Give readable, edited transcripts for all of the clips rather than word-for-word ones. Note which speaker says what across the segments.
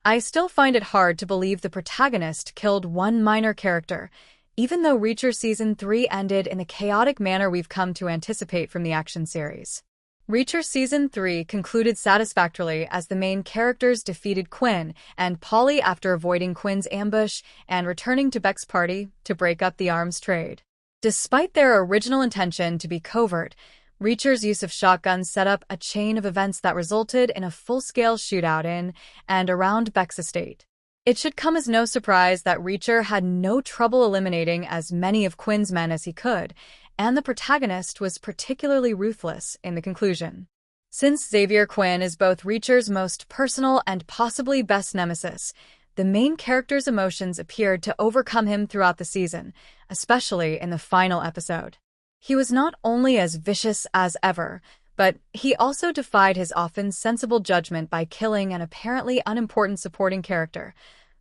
Speaker 1: I still find it hard to believe the protagonist killed one minor character, even though Reacher Season 3 ended in the chaotic manner we've come to anticipate from the action series. Reacher Season 3 concluded satisfactorily as the main characters defeated Quinn and Polly after avoiding Quinn's ambush and returning to Beck's party to break up the arms trade. Despite their original intention to be covert, Reacher's use of shotguns set up a chain of events that resulted in a full-scale shootout in and around Beck's estate. It should come as no surprise that Reacher had no trouble eliminating as many of Quinn's men as he could, and the protagonist was particularly ruthless in the conclusion. Since Xavier Quinn is both Reacher's most personal and possibly best nemesis, the main character's emotions appeared to overcome him throughout the season, especially in the final episode. He was not only as vicious as ever, but he also defied his often sensible judgment by killing an apparently unimportant supporting character.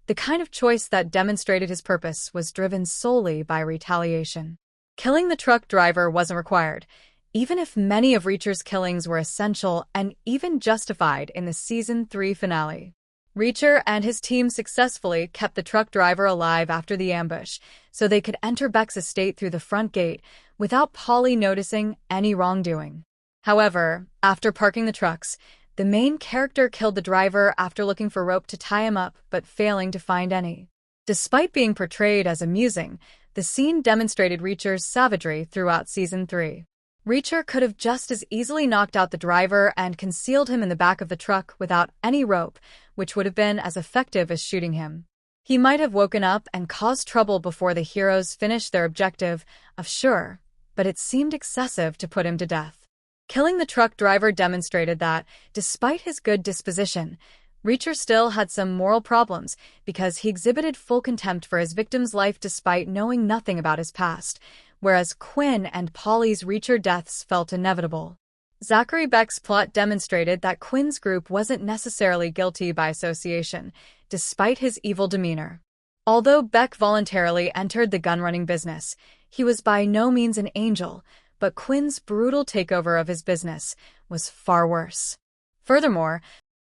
Speaker 1: The kind of choice that demonstrated his purpose was driven solely by retaliation. Killing the truck driver wasn't required, even if many of Reacher's killings were essential and even justified in the Season 3 finale. Reacher and his team successfully kept the truck driver alive after the ambush, so they could enter Beck's estate through the front gate without Polly noticing any wrongdoing. However, after parking the trucks, the main character killed the driver after looking for rope to tie him up but failing to find any. Despite being portrayed as amusing, the scene demonstrated Reacher's savagery throughout Season 3. Reacher could have just as easily knocked out the driver and concealed him in the back of the truck without any rope, which would have been as effective as shooting him. He might have woken up and caused trouble before the heroes finished their objective, sure, but it seemed excessive to put him to death. Killing the truck driver demonstrated that, despite his good disposition, Reacher still had some moral problems because he exhibited full contempt for his victim's life despite knowing nothing about his past, whereas Quinn and Polly's Reacher deaths felt inevitable. Zachary Beck's plot demonstrated that Quinn's group wasn't necessarily guilty by association, despite his evil demeanor. Although Beck voluntarily entered the gun-running business, he was by no means an angel, but Quinn's brutal takeover of his business was far worse. Furthermore,